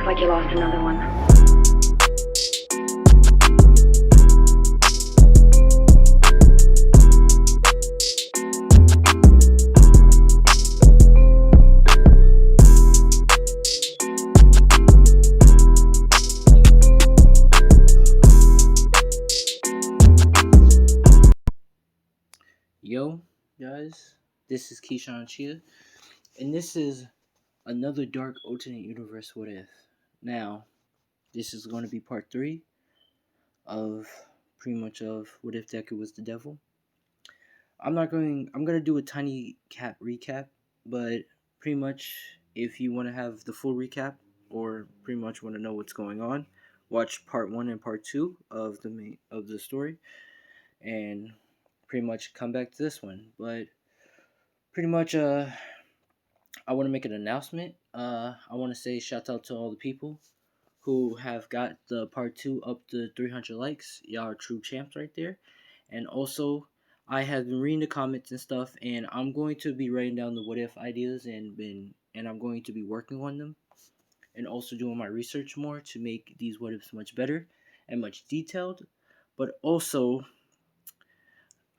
like you lost another one. Yo, guys, this is Keyshawn Chia, and this is another Dark Alternate Universe What If. Now, this is going to be part 3 of pretty much of What If Deku was the devil. I'm going to do a tiny recap, but pretty much if you want to have the full recap or pretty much want to know what's going on, watch part 1 and part 2 of the story and pretty much come back to this one. But pretty much I want to make an announcement. I want to say shout out to all the people who have got the part 2 up to 300 likes. Y'all are true champs right there. And also, I have been reading the comments and stuff, and I'm going to be writing down the what if ideas and I'm going to be working on them and also doing my research more to make these what ifs much better and much detailed. But also,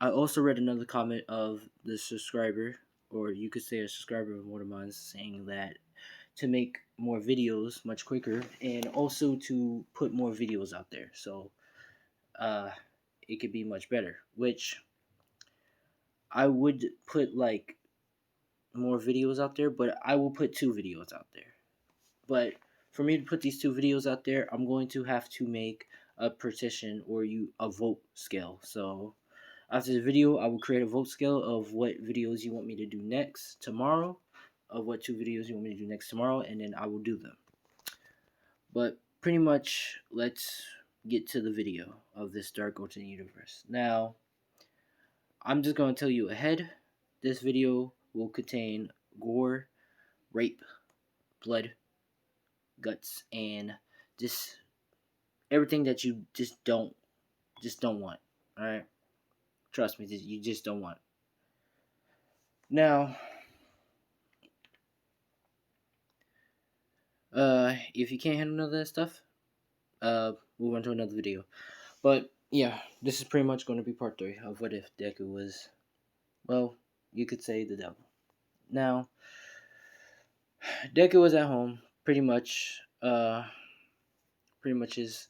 I also read another comment of the subscriber, or you could say a subscriber of one of mine, saying that to make more videos much quicker and also to put more videos out there so uh, it could be much better, which I would put like more videos out there, but I will put 2 videos out there. But for me to put these 2 videos out there, I'm going to have to make a petition or a vote scale. So after the video, I will create a vote scale of what videos you want me to do next tomorrow, of what 2 videos you want me to do next tomorrow, and then I will do them. But pretty much, let's get to the video of this Dark Alternate Universe. Now, I'm just going to tell you ahead, this video will contain gore, rape, blood, guts, and just everything that you just don't want. Alright? Trust me, you just don't want. Now, if you can't handle none of that stuff, move on to another video. But yeah, this is pretty much going to be part 3 of what if Deku was, well, you could say the devil. Now, Deku was at home, pretty much is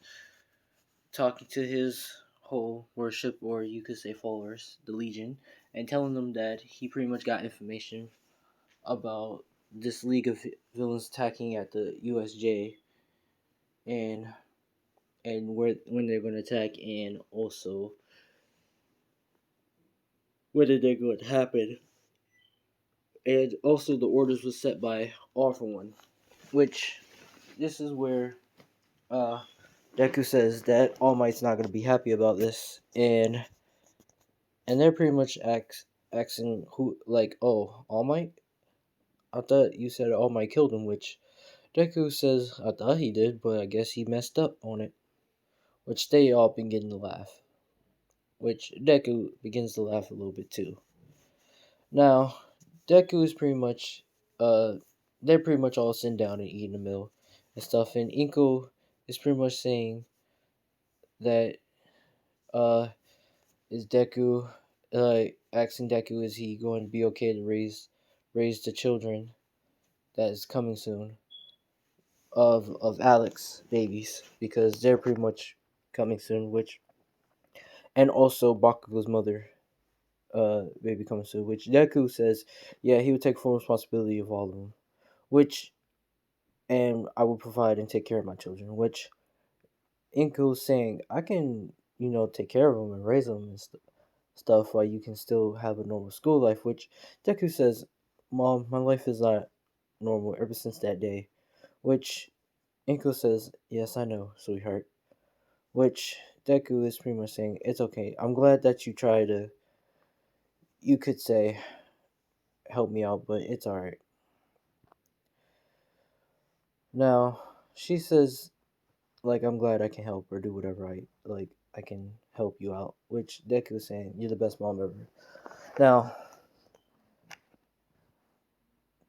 talking to his whole worship, or you could say followers, the Legion, and telling them that he pretty much got information about this League of Villains attacking at the USJ, and when they're going to attack, and also whether they're going to happen. And also the orders was set by All For One, which this is where Deku says that All Might's not gonna be happy about this, and they're pretty much asking who, like, oh, All Might? I thought you said All Might killed him, which Deku says I thought he did, but I guess he messed up on it, which they all begin to laugh, which Deku begins to laugh a little bit too. Now, Deku is pretty much, they're pretty much all sitting down and eating a meal and stuff, and Inko is pretty much saying that, is Deku, asking Deku, is he going to be okay to raise the children that is coming soon of Alex babies, because they're pretty much coming soon, and also Bakugo's mother, baby coming soon, which Deku says, yeah, he would take full responsibility of all of them, and I will provide and take care of my children, which Inko's saying, I can, take care of them and raise them and stuff while you can still have a normal school life, which Deku says, Mom, my life is not normal ever since that day, which Inko says, yes, I know, sweetheart, which Deku is pretty much saying, it's okay, I'm glad that you try to, you could say, help me out, but it's alright. Now, she says, like, I'm glad I can help or do whatever I can help you out, which Deku is saying, you're the best mom ever. Now,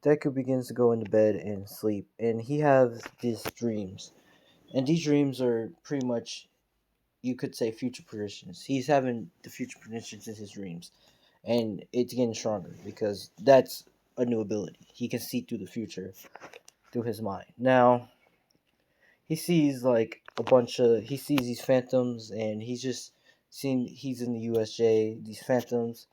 Deku begins to go into bed and sleep, and he has these dreams. And these dreams are pretty much, you could say, future predictions. He's having the future predictions in his dreams, and it's getting stronger because that's a new ability. He can see through the future through his mind. Now, he sees like he sees these phantoms, and he's just seeing, he's in the USJ, these phantoms,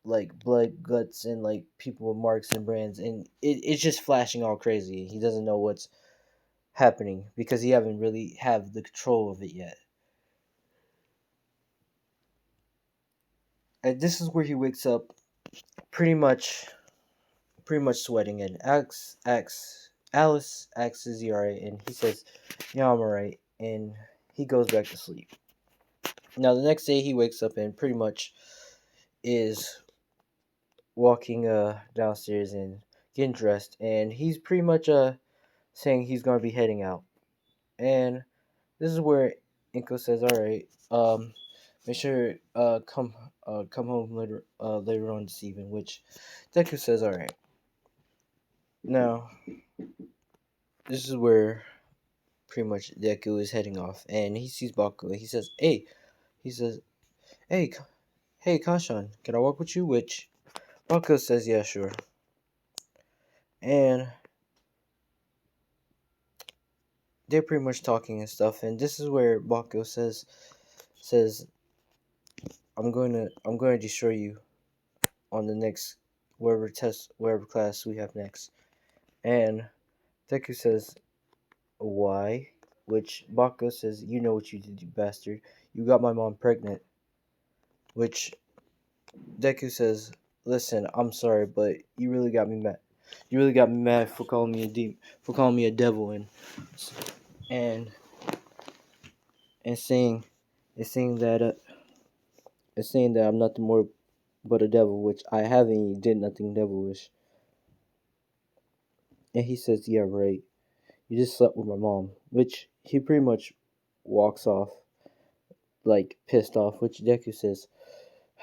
like blood, guts, and like people with marks and brands, and it's just flashing all crazy. He doesn't know what's happening because he haven't really have the control of it yet. And this is where he wakes up pretty much sweating, and Alice asks, is he alright? And he says, yeah, I'm alright, and he goes back to sleep. Now the next day he wakes up and pretty much is walking downstairs and getting dressed, and he's pretty much saying he's gonna be heading out. And this is where Inko says, all right, make sure come home later on this evening, which Deku says, all right. Now this is where pretty much Deku is heading off, and he sees Baku, and he says, he says, hey, hey, Kashan, can I walk with you? Which Baku says, yeah, sure. And they're pretty much talking and stuff, and this is where Baku says, I'm going to destroy you on the next wherever class we have next. And Deku says, why? Which Baku says, you know what you did, you bastard. You got my mom pregnant. Which Deku says, listen, I'm sorry, but you really got me mad. You really got me mad for calling me for calling me a devil, and and saying and saying that I'm nothing more but a devil, which I haven't did nothing devilish. And he says, yeah, right. You just slept with my mom, which he pretty much walks off, like pissed off, which Deku says,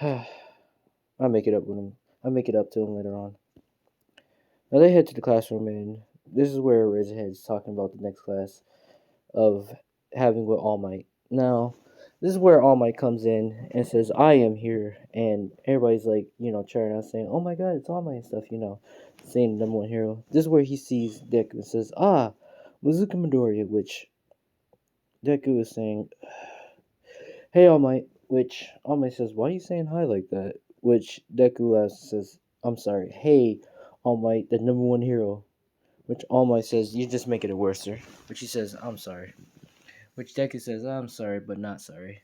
I'll make it up with him. I'll make it up to him later on. Now they head to the classroom, and this is where Razorhead's talking about the next class of having with All Might. Now, this is where All Might comes in and says, I am here, and everybody's like, cheering out, saying, oh my god, it's All Might and stuff, saying the number one hero. This is where he sees Deku and says, Mizuka Midoriya, which Deku is saying, hey All Might, which All Might says, why are you saying hi like that? Which Deku laughs and says, I'm sorry, hey All Might, the number one hero. Which All Might says, you're just making it worse, sir. Which he says, I'm sorry. Which Deku says, I'm sorry, but not sorry.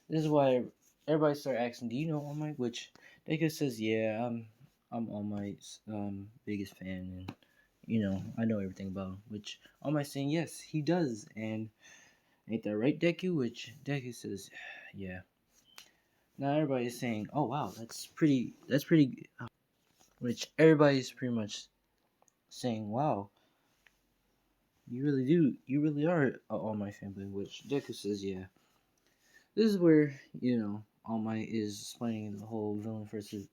This is why everybody started asking, do you know All Might? Which Deku says, yeah, I'm All Might's biggest fan, and I know everything about him. Which All Might saying, yes, he does, and ain't that right, Deku? Which Deku says, yeah. Now everybody's saying, oh wow, that's pretty. Which everybody's pretty much saying, wow, you really are a All Might fanboy. Which Deku says, yeah. This is where All Might is explaining the whole villain versus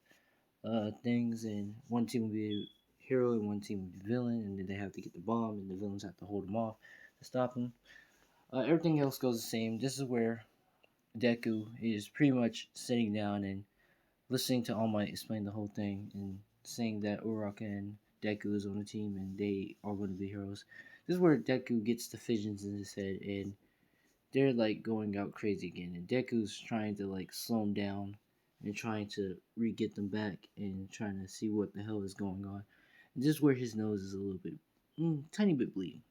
things, and one team will be a hero and one team will be villain, and then they have to get the bomb, and the villains have to hold them off to stop them. Everything else goes the same. This is where Deku is pretty much sitting down and listening to All Might explain the whole thing, and saying that Uraraka and Deku is on the team and they are going to be heroes. This is where Deku gets the visions in his head, and they're like going out crazy again, and Deku's trying to like slow them down and trying to re-get them back and trying to see what the hell is going on. And this is where his nose is a little bit, tiny bit bleeding.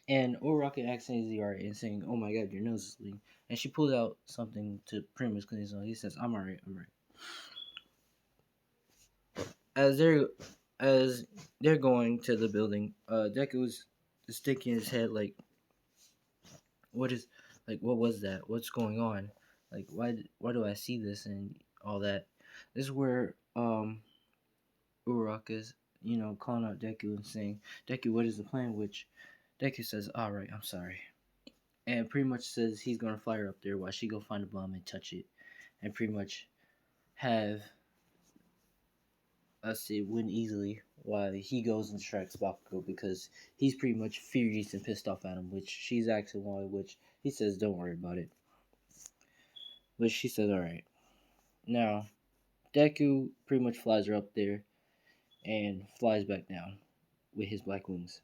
And Uraraka asks Izzy and saying, "Oh my God, your nose is bleeding." And she pulls out something to pretty much clean his nose. He says, "I'm alright, I'm alright." As they're going to the building, Deku's sticking his head like, what is, like, what was that? What's going on? Like, why do I see this and all that? This is where Uraraka's calling out Deku and saying, "Deku, what is the plan?" Which Deku says, "All right, I'm sorry," and pretty much says he's gonna fly her up there while she go find a bomb and touch it, and pretty much have us it win easily. While he goes and strikes Bakugo because he's pretty much furious and pissed off at him. Which she's asking why. Which he says, "Don't worry about it." But she says, "All right." Now Deku pretty much flies her up there and flies back down with his black wings.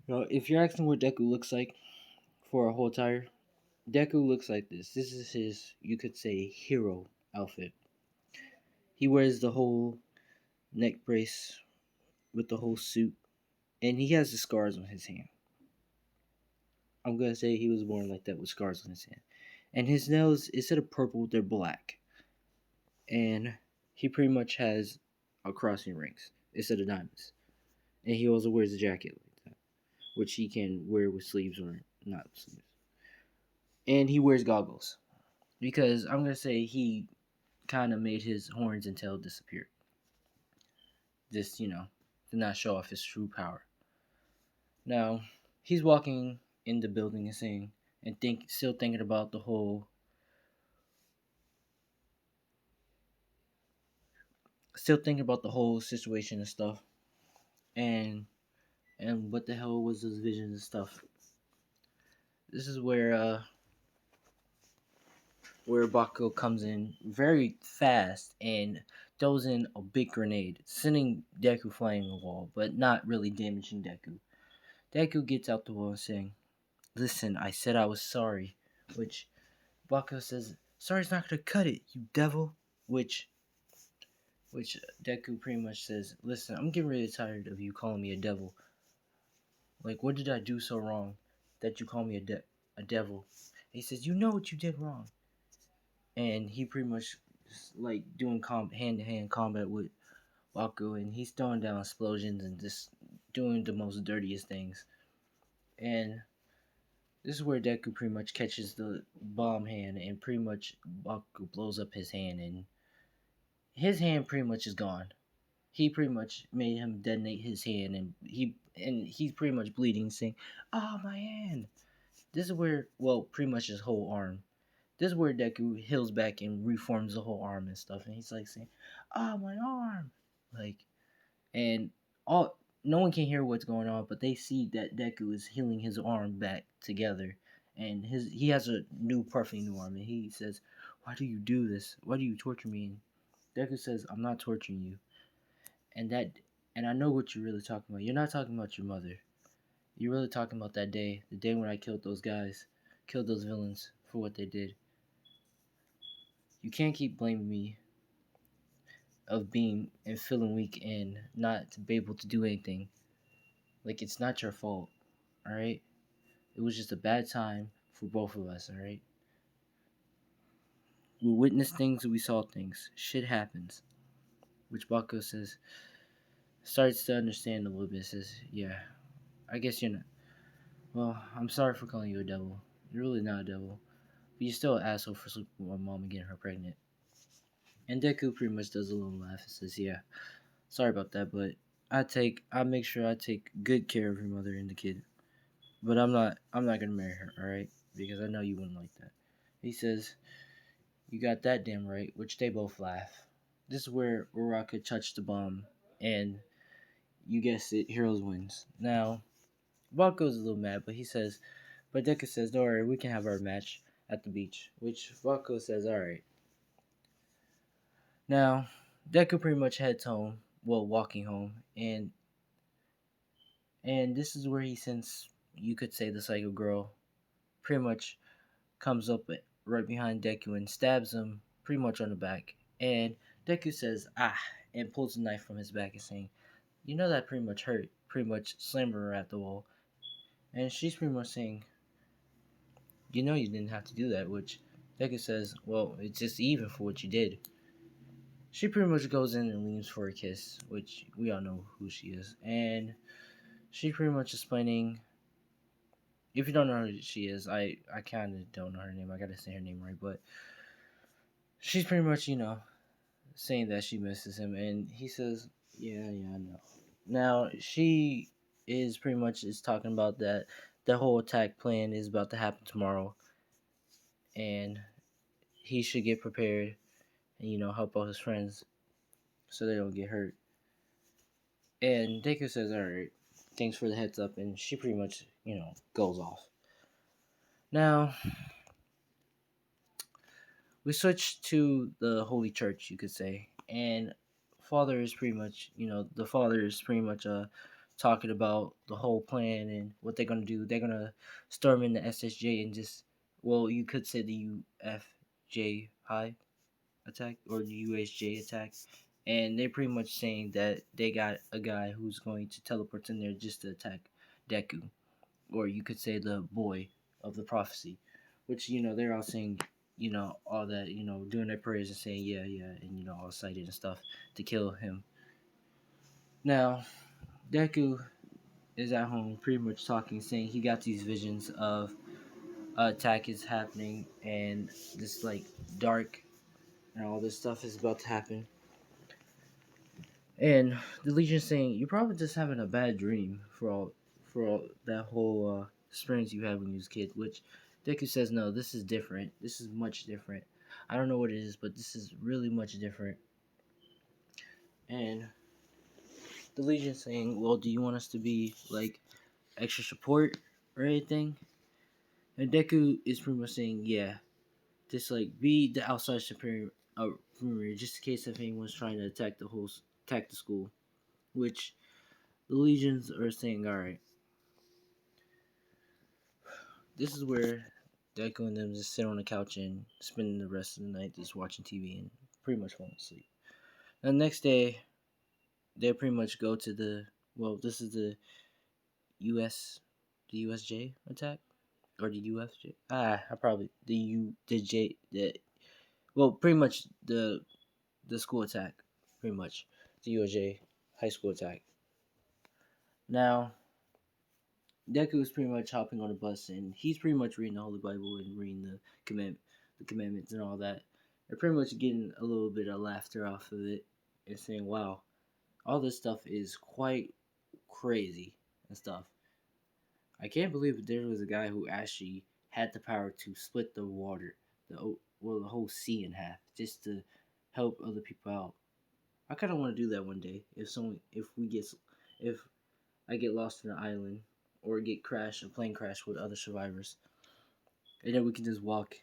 Now, if you're asking what Deku looks like for a whole tire, Deku looks like this. This is his, you could say, hero outfit. He wears the whole neck brace with the whole suit, and he has the scars on his hand. I'm gonna say he was born like that with scars on his hand. And his nails, instead of purple, they're black. And he pretty much has a crossing rings instead of diamonds. And he also wears a jacket like that, which he can wear with sleeves or not sleeves. And he wears goggles because I'm gonna say he kind of made his horns and tail disappear. Just to not show off his true power. Now he's walking in the building and saying still thinking about the whole situation and stuff, and what the hell was those visions and stuff. This is where Bakugo comes in very fast and throws in a big grenade, sending Deku flying the wall, but not really damaging Deku. Deku gets out the wall saying, "Listen, I said I was sorry," which Bakugo says, "Sorry's not gonna cut it, you devil," which Deku pretty much says, "Listen, I'm getting really tired of you calling me a devil. Like, what did I do so wrong that you call me a devil?" He says, "You know what you did wrong." And he pretty much like doing hand-to-hand combat with Baku, and he's throwing down explosions and just doing the most dirtiest things. And this is where Deku pretty much catches the bomb hand, and pretty much Baku blows up his hand, and his hand pretty much is gone. He pretty much made him detonate his hand, and he's pretty much bleeding, saying, "Oh, my hand!" This is where, well, pretty much his whole arm. This is where Deku heals back and reforms the whole arm and stuff, and he's like saying, "Oh, my arm!" Like, and all no one can hear what's going on, but they see that Deku is healing his arm back together, and he has a perfectly new arm, and he says, "Why do you do this? Why do you torture me?" And Deku says, "I'm not torturing you, and I know what you're really talking about. You're not talking about your mother. You're really talking about that day, the day when I killed those guys, killed those villains for what they did. You can't keep blaming me of being and feeling weak and not to be able to do anything. Like, it's not your fault, alright? It was just a bad time for both of us, alright? We witnessed things and we saw things. Shit happens." Which Bakugo says, starts to understand a little bit. Says, "Yeah, I guess you're not. Well, I'm sorry for calling you a devil. You're really not a devil. But you're still an asshole for sleeping with my mom and getting her pregnant." And Deku pretty much does a little laugh and says, "Yeah, sorry about that, but I make sure I take good care of your mother and the kid. But I'm not gonna marry her, alright? Because I know you wouldn't like that." He says, "You got that damn right," which they both laugh. This is where Uraka touched the bomb, and you guessed it, Heroes wins. Now, Bakugo's a little mad, but Deku says, "Don't worry, we can have our match at the beach," which Bakugo says, "Alright." Now, Deku pretty much heads home, well, walking home, and this is where he sends, you could say, the Psycho Girl pretty much comes up right behind Deku and stabs him pretty much on the back. And Deku says, "Ah," and pulls a knife from his back and saying, "You know that pretty much hurt." Pretty much slam her at the wall. And she's pretty much saying, "You know you didn't have to do that," which Deku says, "Well, it's just even for what you did." She pretty much goes in and leans for a kiss, which we all know who she is. And she pretty much explaining, if you don't know who she is, I kind of don't know her name. I gotta say her name right, but she's pretty much, saying that she misses him, and he says, "Yeah, I know." Now she is pretty much is talking about that the whole attack plan is about to happen tomorrow, and he should get prepared, and help out his friends so they don't get hurt. And Deku says, "All right, thanks for the heads up," and she pretty much goes off. Now we switch to the Holy Church, you could say, and Father is pretty much the Father is pretty much talking about the whole plan and what they're gonna do. They're gonna storm in the SSJ and just, well, you could say the UFJ high attack or the USJ attack, and they're pretty much saying that they got a guy who's going to teleport in there just to attack Deku, or you could say the boy of the prophecy, which they're all saying all that doing their prayers and saying yeah yeah and all excited and stuff to kill him. Now Deku is at home pretty much talking, saying he got these visions of attack is happening and this like dark and all this stuff is about to happen. And the Legion's saying you're probably just having a bad dream for all that whole experience you had when you was a kid. Which Deku says no, this is different. This is much different. I don't know what it is, but this is really much different. And the Legion's saying, well, do you want us to be like extra support or anything? And Deku is pretty much saying, yeah, just like be the outside superior, just in case if anyone's trying to attack the school. Which the Legions are saying, all right, this is where Deku and them just sit on the couch and spending the rest of the night just watching TV and pretty much falling asleep. And the next day, they pretty much go to this is the USJ attack or the UFJ. I probably the J the pretty much the school attack, pretty much the USJ high school attack. Now Deku is pretty much hopping on a bus and he's pretty much reading the Holy Bible and reading the commandments and all that. They're pretty much getting a little bit of laughter off of it and saying, "Wow, all this stuff is quite crazy and stuff. I can't believe that there was a guy who actually had the power to split the water, the whole sea in half, just to help other people out. I kind of want to do that one day. If I get lost in an island or a plane crash with other survivors, and then we can just walk."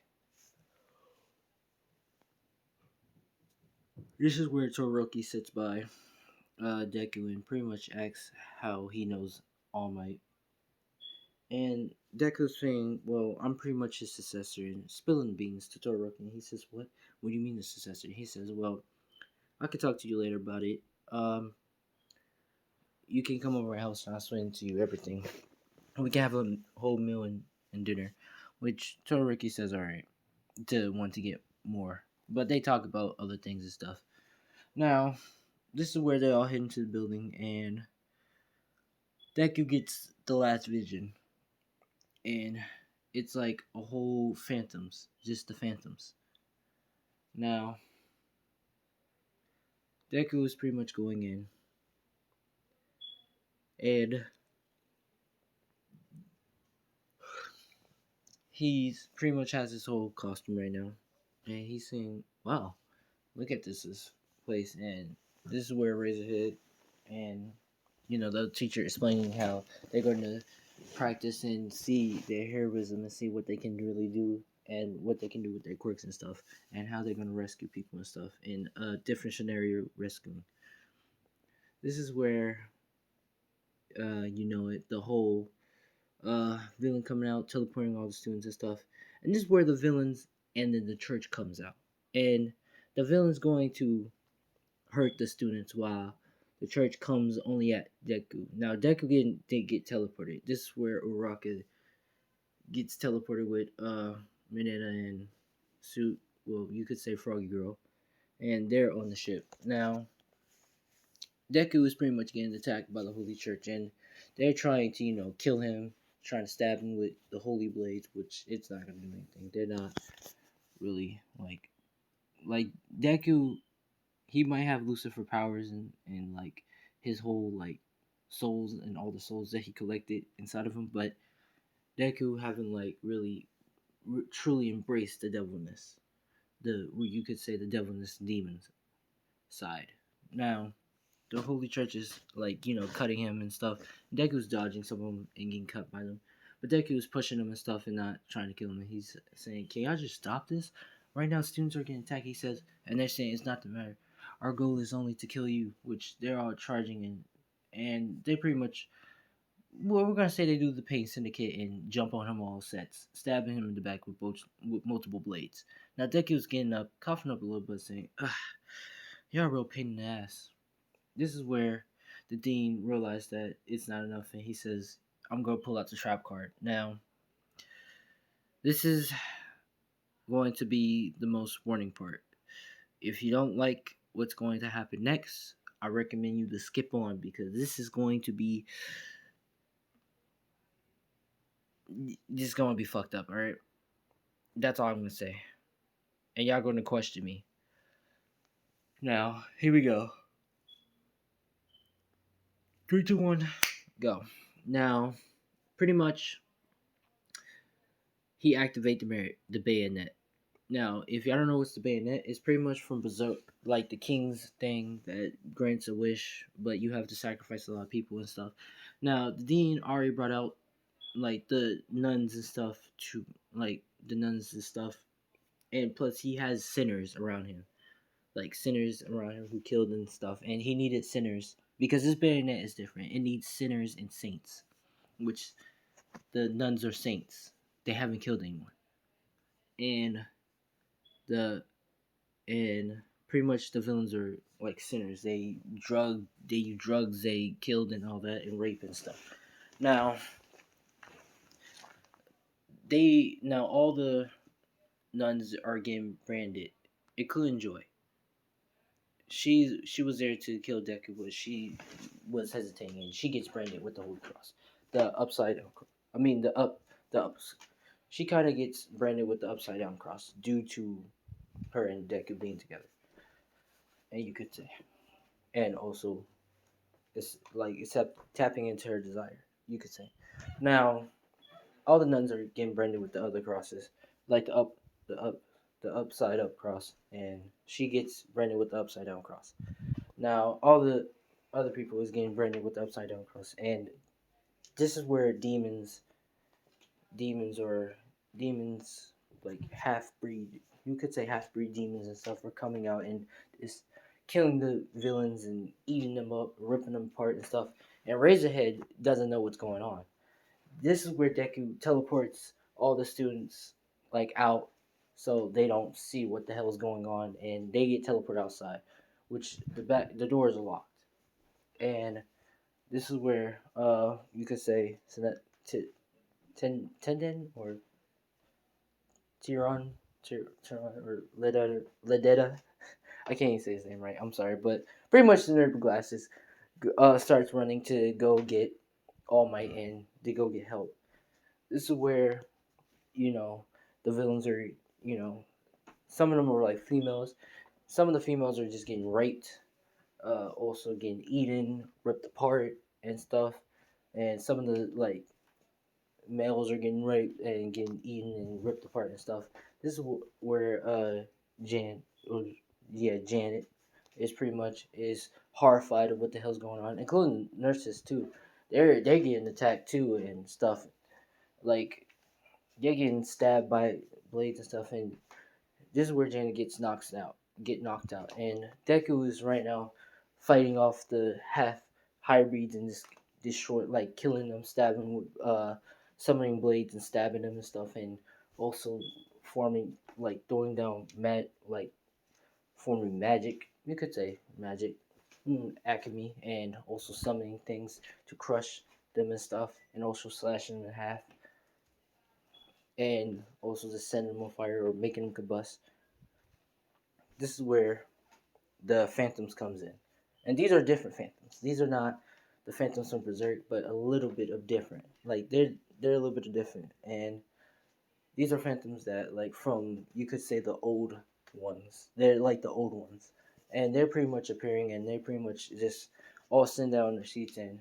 This is where Todoroki sits by Deku and pretty much asks how he knows All Might. And Deku's saying, well, I'm pretty much his successor, and spilling beans to Todoroki. And he says, what? What do you mean the successor? He says, well, I could talk to you later about it. You can come over my house and I'll explain to you everything. And we can have a whole meal and dinner. Which Todoroki says, alright, to want to get more. But they talk about other things and stuff. Now, this is where they all head into the building, and Deku gets the last vision. And it's like a whole phantoms, just the phantoms. Now, Deku is pretty much going in, and he's pretty much has his whole costume right now, and he's saying, "Wow, look at this place," and this is where Razorhead and the teacher explaining how they're going to practice and see their heroism and see what they can really do and what they can do with their quirks and stuff and how they're going to rescue people and stuff in a different scenario rescuing. This is where the whole villain coming out, teleporting all the students and stuff. And this is where the villains and then the church comes out. And the villain's going to hurt the students while the church comes only at Deku. Now Deku didn't get teleported. This is where Uraka gets teleported with Mineta and Suit. Well, you could say Froggy Girl, and they're on the ship. Now Deku is pretty much getting attacked by the Holy Church, and they're trying to kill him, trying to stab him with the Holy Blades, which it's not gonna do anything. They're not really like Deku. He might have Lucifer powers and like his whole like souls and all the souls that he collected inside of him, but Deku haven't like really truly embraced the devilness. you could say the devil and the demons side. Now the Holy Church is like cutting him and stuff. Deku's dodging some of them and getting cut by them, but Deku's pushing him and stuff and not trying to kill him. And he's saying, "Can y'all just stop this? Right now, students are getting attacked." He says, and they're saying it's not the matter. Our goal is only to kill you, which they're all charging and they pretty much. Well, we're gonna say they do the pain syndicate and jump on him all sets, stabbing him in the back with multiple blades. Now Deku's getting up, coughing up a little bit, saying, "Ugh, you're a real pain in the ass." This is where the dean realized that it's not enough, and he says, "I'm going to pull out the trap card." Now, this is going to be the most warning part. If you don't like what's going to happen next, I recommend you to skip on because this is going to be just going to be fucked up. All right, that's all I'm going to say, and y'all going to question me. Now, here we go. 3, 2, 1, go. Now, pretty much, he activate the bayonet. Now, if y'all don't know what's the bayonet, it's pretty much from Berserk, like the king's thing that grants a wish, but you have to sacrifice a lot of people and stuff. Now, the dean already brought out like the nuns and stuff to like the nuns and stuff, and plus he has sinners around him, like sinners around him who killed and stuff, and he needed sinners because this bayonet is different. It needs sinners and saints, which the nuns are saints. They haven't killed anyone, and the and pretty much the villains are like sinners. They use drugs, they killed and all that, and rape and stuff. Now now all the nuns are getting branded, including Joy. She was there to kill Deku, but she was hesitating, and she gets branded with the Holy Cross, the upside down. I mean the ups. She kind of gets branded with the upside down cross due to her and Deku being together, and you could say, and also it's like except tapping into her desire, you could say. Now, all the nuns are getting branded with the other crosses, like the up, the upside up cross, and she gets branded with the upside down cross. Now, all the other people is getting branded with the upside down cross, and this is where demons or demons like half breed, you could say half breed demons and stuff are coming out and is killing the villains and eating them up, ripping them apart and stuff. And Razorhead doesn't know what's going on. This is where Deku teleports all the students like out so they don't see what the hell is going on and they get teleported outside, which the doors are locked. And this is where you could say so that Tenden or Tyron, Tyron or Ledetta. I can't even say his name right. I'm sorry, but pretty much the nerd with glasses starts running to go get All Might and to go get help. This is where you know the villains are. You know, some of them are like females. Some of the females are just getting raped, also getting eaten, ripped apart, and stuff. And some of the like males are getting raped and getting eaten and ripped apart and stuff. This is where Jan, or, yeah, Janet, is pretty much is horrified of what the hell's going on, including nurses too. They're getting attacked too and stuff. Like they're getting stabbed by blades and stuff, and this is where Janet get knocked out, and Deku is right now fighting off the half hybrids and just destroy, like killing them, stabbing with summoning blades and stabbing them and stuff, and also forming like throwing down like forming magic. You could say magic, alchemy, and also summoning things to crush them and stuff, and also slashing them in half, and also just setting them on fire or making them combust. This is where the Phantoms comes in, and these are different Phantoms. These are not the Phantoms from Berserk, but a little bit of different. Like they're a little bit different, and these are Phantoms that like from you could say the old ones. They're like the old ones, and they're pretty much appearing, and they pretty much just all sitting down in their seats and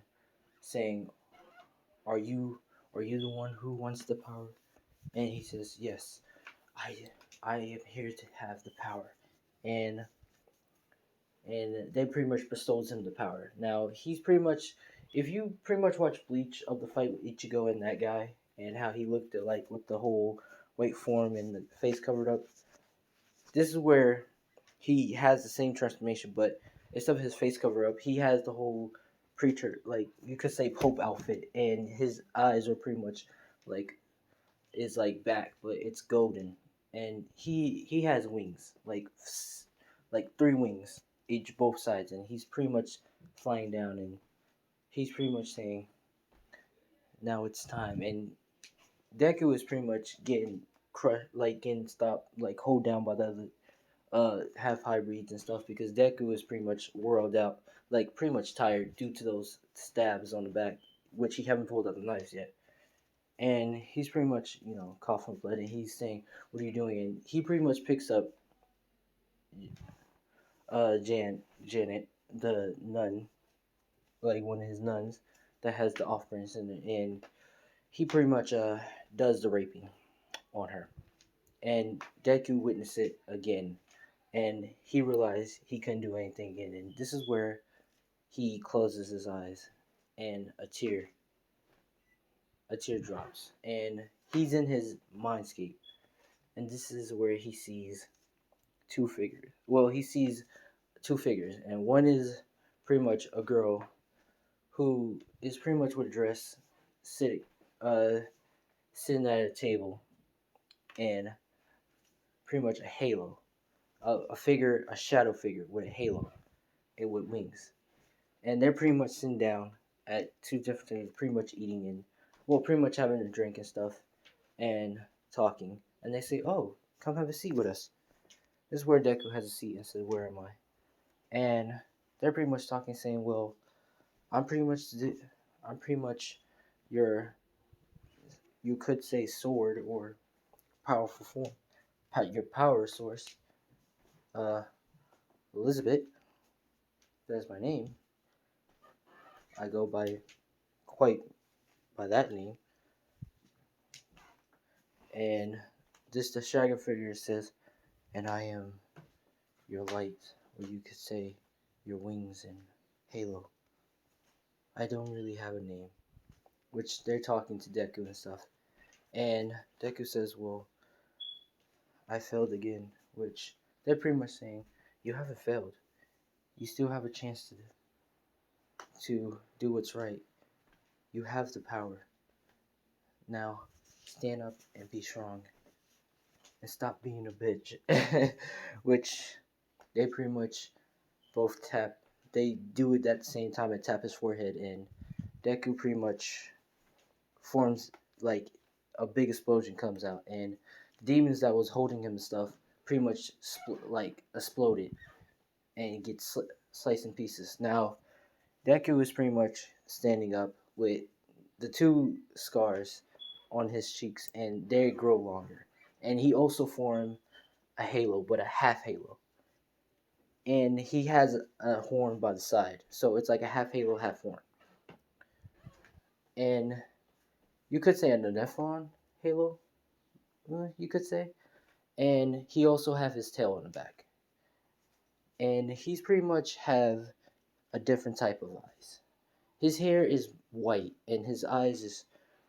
saying, "Are you are you the one who wants the power?" And he says, "Yes, I I am here to have the power, and they pretty much bestows him the power. Now he's pretty much, if you pretty much watch Bleach of the fight with Ichigo and that guy, and how he looked at like with the whole white form and the face covered up, this is where he has the same transformation, but instead of his face cover up, he has the whole preacher, like you could say Pope outfit, and his eyes are pretty much like is like back, but it's golden, and he has wings, like three wings each both sides, and he's pretty much flying down, and he's pretty much saying, "Now it's time." And Deku is pretty much getting crushed, like getting stopped, like hold down by the other half hybrids and stuff because Deku is pretty much world out, like pretty much tired due to those stabs on the back, which he haven't pulled out the knives yet. And he's pretty much, coughing blood, and he's saying, "What are you doing?" And he pretty much picks up Janet, the nun, like one of his nuns that has the offerings in it, and he pretty much does the raping on her. And Deku witnessed it again, and he realized he couldn't do anything again. And this is where he closes his eyes, and a tear drops, and he's in his mindscape, and this is where he sees two figures. Well, he sees two figures, and one is pretty much a girl who is pretty much with a dress, sitting, uh, sitting at a table, and pretty much a halo, a shadow figure with a halo and with wings, and they're pretty much sitting down at two different things, pretty much eating and well, pretty much having a drink and stuff, and talking, and they say, "Oh, come have a seat with us." This is where Deku has a seat and says, "Where am I?" And they're pretty much talking, saying, "Well, I'm pretty much I'm pretty much your, you could say, sword or powerful form, your power source, uh, Elizabeth. That's my name. I go by quite by that name." And this the Shadow figure says, "And I am your light, or you could say your wings and halo. I don't really have a name." Which they're talking to Deku and stuff. And Deku says, "Well, I failed again." Which they're pretty much saying, "You haven't failed. You still have a chance to do what's right. You have the power. Now, stand up and be strong. And stop being a bitch." Which they pretty much both tap. They do it at the same time and tap his forehead, and Deku pretty much forms like a big explosion comes out, and the demons that was holding him and stuff pretty much like exploded and gets sliced in pieces. Now Deku is pretty much standing up with the two scars on his cheeks, and they grow longer. And he also formed a halo, but a half halo. And he has a horn by the side, so it's like a half halo, half horn. And you could say a Nephron halo, you could say. And he also have his tail on the back. And he's pretty much have a different type of eyes. His hair is white and his eyes is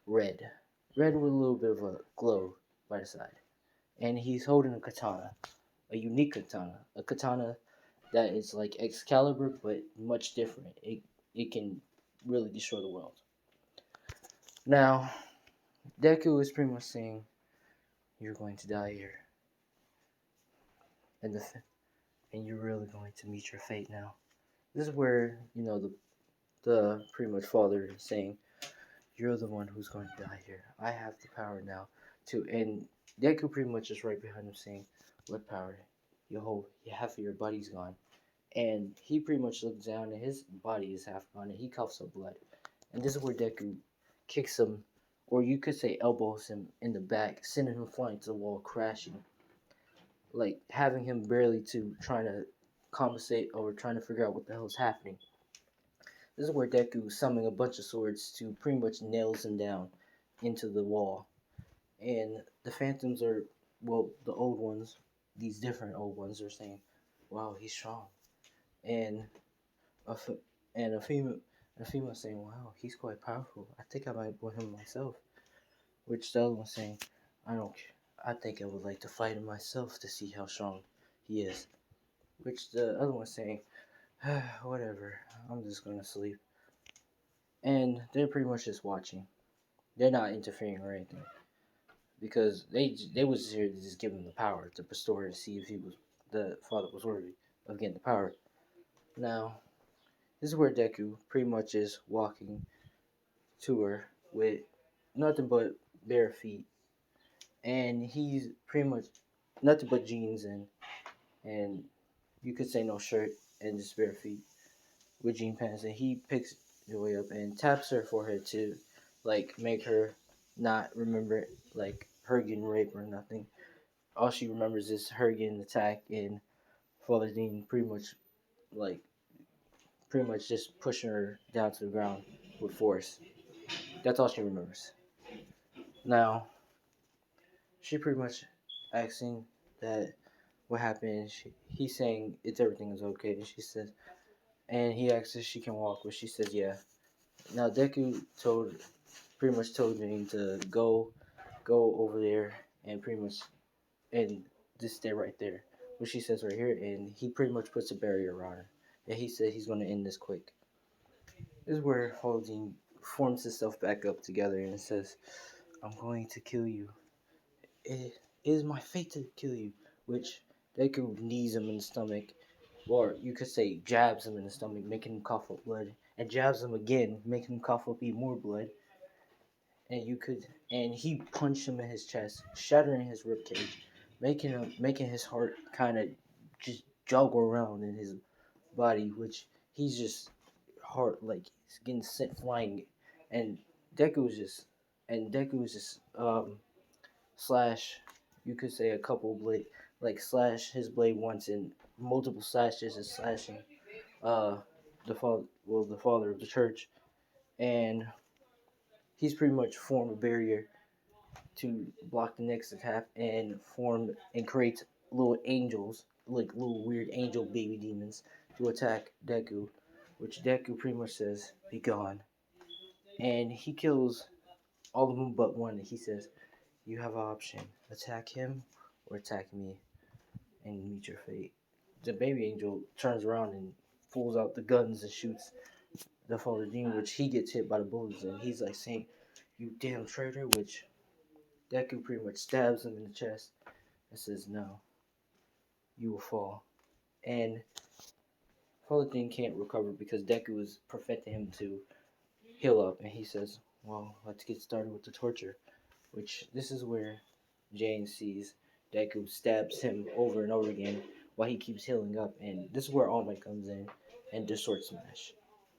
red. Red with a little bit of a glow by the side. And he's holding a katana. A unique katana. A katana that is like Excalibur but much different. It can really destroy the world. Now, Deku is pretty much saying, "You're going to die here. And and you're really going to meet your fate now." This is where, the pretty much father is saying, "You're the one who's going to die here. I have the power now to." And Deku pretty much is right behind him saying, "What power? Half of your body's gone." And he pretty much looks down and his body is half gone and he coughs up blood. And this is where Deku kicks him, or you could say elbows him in the back, sending him flying to the wall, crashing. Like having him barely to trying to compensate or trying to figure out what the hell is happening. This is where Deku summoning a bunch of swords to pretty much nails him down into the wall. And the phantoms are well, the old ones, these different old ones are saying, "Wow, he's strong," and a f- and a female saying, "Wow, he's quite powerful. I think I might want him myself." Which the other one saying, "I don't. I think I would like to fight him myself to see how strong he is." Which the other one saying, "Whatever. I'm just gonna sleep." And they're pretty much just watching. They're not interfering or anything because they was here to just give him the power to restore and see if he was the father was worthy of getting the power. Now this is where Deku pretty much is walking to her with nothing but bare feet, and he's pretty much nothing but jeans and you could say no shirt and just bare feet with jean pants, and he picks her way up and taps her forehead to like make her not remember like her getting raped or nothing. All she remembers is her getting attacked and Father Dean like pretty much just pushing her down to the ground with force. That's all she remembers. Now she pretty much asking that what happened. He's saying it's everything is okay. And she says, and he asks if she can walk, but she says yeah. Now Deku pretty much told Jane to go over there and pretty much and just stay right there. What she says right here, and he pretty much puts a barrier around her. And he said he's going to end this quick. This is where Holding forms himself back up together and says, "I'm going to kill you. It is my fate to kill you." Which Deku knees him in the stomach, or you could say jabs him in the stomach, making him cough up blood, and jabs him again, making him cough up even more blood. And he punched him in his chest, shattering his rib cage, making his heart kind of just joggle around in his body, which he's just heart like he's getting sent flying, and Deku was just Deku was just slash, you could say a couple blade like slash his blade once and multiple slashes is slashing uh the father of the church, and he's pretty much formed a barrier to block the next attack and form and create little angels, like little weird angel baby demons, to attack Deku, which Deku pretty much says, "Be gone." And he kills all of them but one. He says, "You have an option: attack him or attack me, and meet your fate." The baby angel turns around and pulls out the guns and shoots the father demon, which he gets hit by the bullets, and he's like saying, "You damn traitor!" Which Deku pretty much stabs him in the chest and says, "No, you will fall." And Paladin can't recover because Deku is perfecting him to heal up, and he says, "Well, let's get started with the torture." Which this is where Jane sees Deku stabs him over and over again while he keeps healing up, and this is where All Might comes in and does sword smash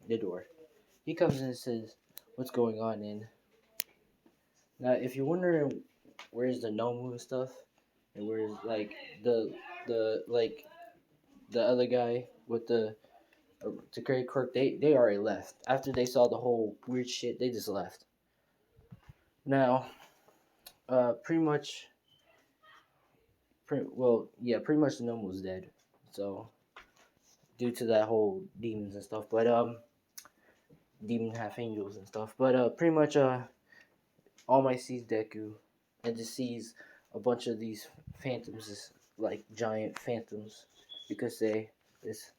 the door. He comes in and says, "What's going on?" And now, if you're wondering where's the Nomu and stuff, and where's like the the other guy with the to Craig Kirk, they already left after they saw the whole weird shit. They just left. Now, pretty much, pretty much the gnome was dead. So due to that whole demons and stuff, but demon half angels and stuff, but pretty much All Might sees Deku and just sees a bunch of these phantoms, like giant phantoms, because they is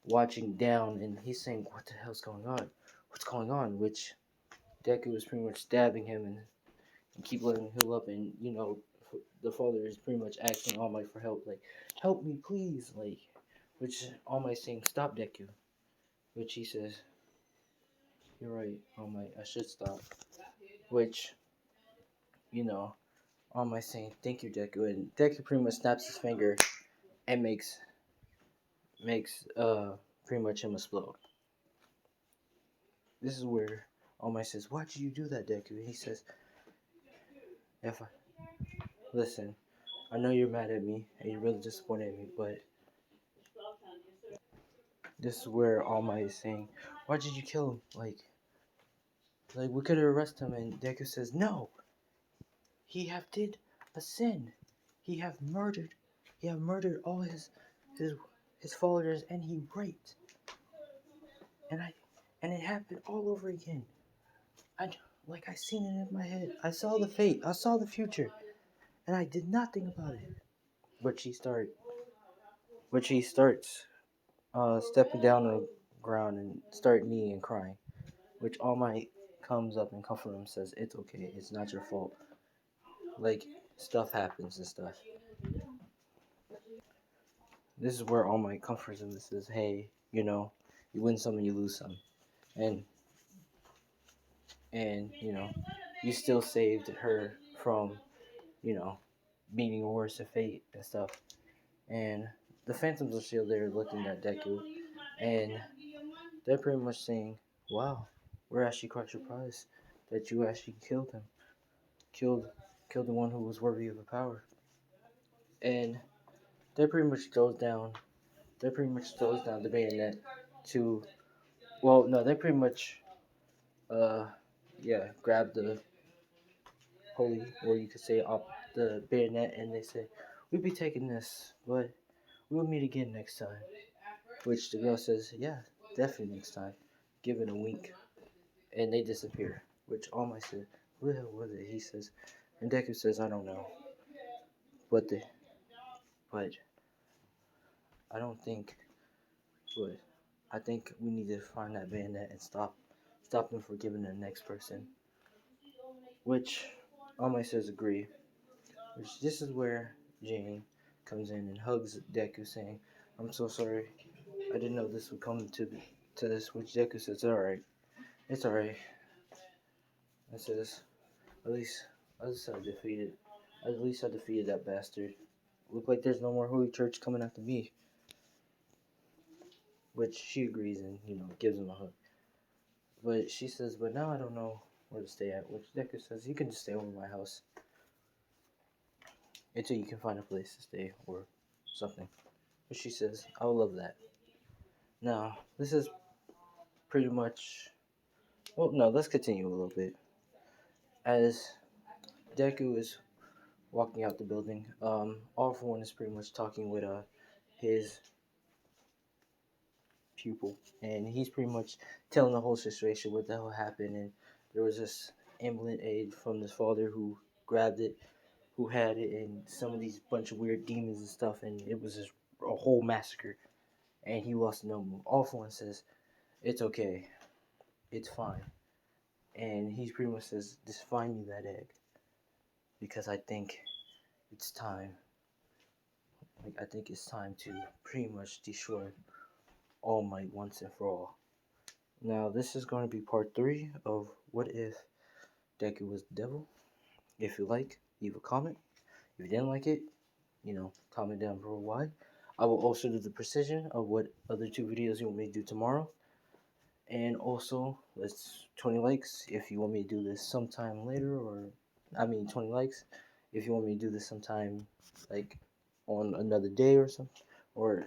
watching down, and he's saying, "What the hell's going on? What's going on?" Which Deku is pretty much stabbing him and keep letting him heal up, and the father is pretty much asking All Might for help, like, "Help me, please!" Like, which All Might saying, "Stop, Deku," which he says, "You're right, All Might, I should stop." Which you know, All Might saying, "Thank you, Deku," and Deku pretty much snaps his finger and makes pretty much him explode. This is where All Might says, "Why did you do that, Deku?" And he says, "If I listen, I know you're mad at me and you're really disappointed in me, but this is where All Might is saying, why did you kill him? Like we could have arrested him." And Deku says, "No, he have did a sin. he have murdered, all his his followers, and he raped, and it happened all over again. I like I seen it in my head. I saw the fate. I saw the future, and I did nothing about it. But she starts stepping down on the ground and start kneeling and crying, which All Might comes up and comforts him, says it's okay, it's not your fault. Like stuff happens and stuff. This is where All Might comforts him and says, hey, you win some and you lose some, and you still saved her from you know meeting a worse fate and stuff. And the Phantoms are still there looking at Deku, and they're pretty much saying, wow, we're actually quite surprised that you actually killed him. Killed the one who was worthy of the power. And that pretty much throws down the bayonet to, well, no, they pretty much, grab the holy, or you could say up the bayonet, and they say, we'll be taking this, but we'll meet again next time. Which the girl says, yeah, definitely next time. Give it a wink. And they disappear. Which All Might said, who the hell was it? He says, and Deku says, I don't know. But but I don't think, but I think we need to find that bayonet and stop them from giving it to the next person. Which All Might says agree. Which this is where Jane comes in and hugs Deku, saying, I'm so sorry. I didn't know this would come to this. Which Deku says, alright. It's alright. It says, at least I defeated. At least I defeated that bastard. Look like there's no more Holy Church coming after me. Which she agrees and, gives him a hug. But she says, but now I don't know where to stay at. Which Deku says, you can just stay over my house until you can find a place to stay or something. But she says, I would love that. Now, this is pretty much. Well, no, let's continue a little bit. As Deku is walking out the building, All For One is pretty much talking with his pupil, and he's pretty much telling the whole situation, what the hell happened, and there was this ambulance aide from this father who grabbed it, who had it, and some of these bunch of weird demons and stuff, and it was just a whole massacre, and he lost no move. All For One says, it's okay, it's fine, and he pretty much says, just find me that egg, because I think it's time. I think it's time to pretty much destroy All Might once and for all. Now, this is going to be part 3 of What If Deku Was the Devil. If you like, leave a comment. If you didn't like it, comment down below why. I will also do the precision of what other 2 videos you want me to do tomorrow. And also, let's 20 likes if you want me to do this sometime later, 20 likes if you want me to do this sometime, like, on another day or something, or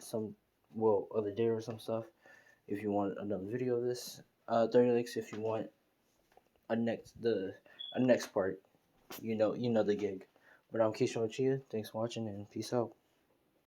other day or some stuff. If you want another video of this, 30 likes if you want a next part. You know the gig. But I'm Keisha Chia. Thanks for watching and peace out.